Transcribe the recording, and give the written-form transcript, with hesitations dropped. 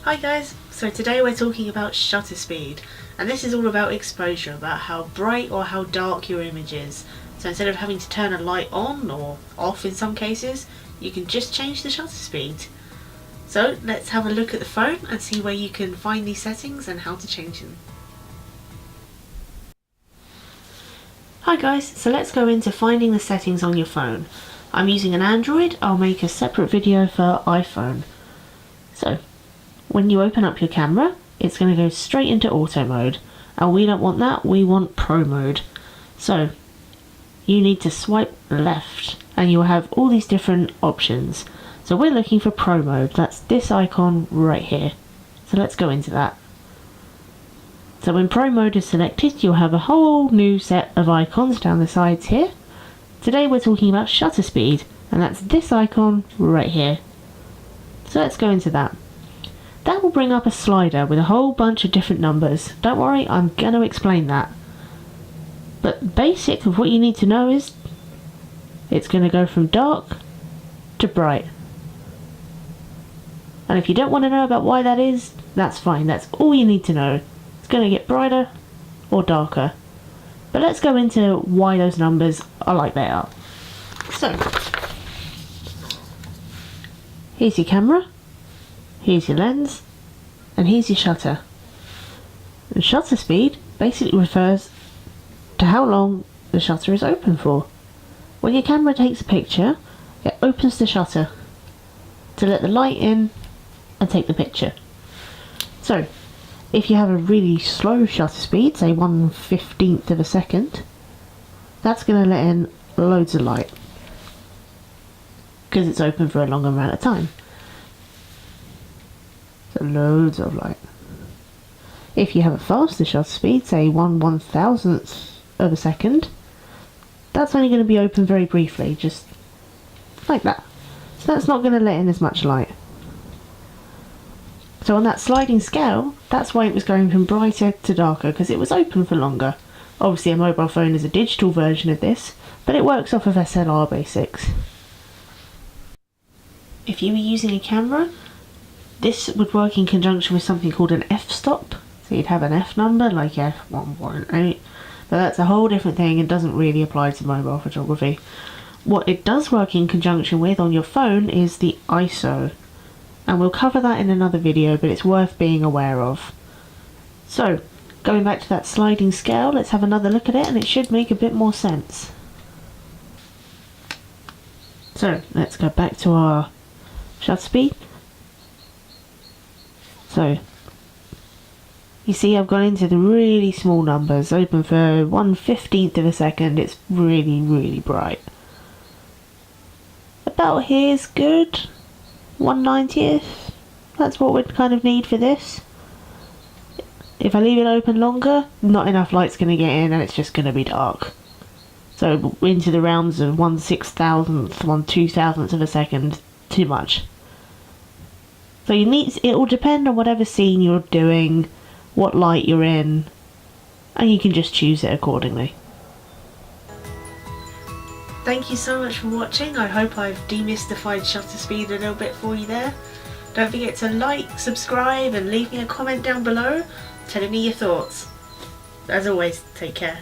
Hi guys, so today we're talking about shutter speed, and this is all about exposure, about how bright or how dark your image is. So instead of having to turn a light on or off in some cases, you can just change the shutter speed. So let's have a look at the phone and see where you can find these settings and how to change them. Hi guys, so let's go into finding the settings on your phone. I'm using an Android. I'll make a separate video for iPhone. So when you open up your camera, it's going to go straight into auto mode, and we don't want that, we want pro mode. So you need to swipe left and you'll have all these different options. So we're looking for pro mode, that's this icon right here. So let's go into that. So when pro mode is selected, you'll have a whole new set of icons down the sides here. Today we're talking about shutter speed, and that's this icon right here. So let's go into that. That will bring up a slider with a whole bunch of different numbers. Don't worry, I'm going to explain that. But basic of what you need to know is it's going to go from dark to bright. And if you don't want to know about why that is, that's fine. That's all you need to know. It's going to get brighter or darker. But let's go into why those numbers are like they are. So, here's your camera, here's your lens, and here's your shutter. And shutter speed basically refers to how long the shutter is open for. When your camera takes a picture, it opens the shutter to let the light in and take the picture. So, if you have a really slow shutter speed, say 1/15th of a second, that's going to let in loads of light because it's open for a longer amount of time. So loads of light. If you have a faster shutter speed, say 1/1000th of a second, that's only going to be open very briefly, just like that. So that's not going to let in as much light. So on that sliding scale, that's why it was going from brighter to darker, because it was open for longer. Obviously a mobile phone is a digital version of this, but it works off of SLR basics. If you were using a camera, this would work in conjunction with something called an f-stop. So you'd have an F number like f1.8, but that's a whole different thing and doesn't really apply to mobile photography. What it does work in conjunction with on your phone is the ISO. And we'll cover that in another video, but it's worth being aware of. So, going back to that sliding scale, let's have another look at it and it should make a bit more sense. So, let's go back to our shutter speed. So, you see I've gone into the really small numbers, open for 1/15th of a second, it's really bright. About here's good. 1/90th, that's what we'd kind of need for this. If I leave it open longer, not enough light's going to get in and it's just going to be dark. So into the rounds of 1/6000th, 1/2000th of a second, too much. So you need, it will depend on whatever scene you're doing, what light you're in, and you can just choose it accordingly. Thank you so much for watching. I hope I've demystified shutter speed a little bit for you there. Don't forget to like, subscribe and leave me a comment down below telling me your thoughts. As always, take care.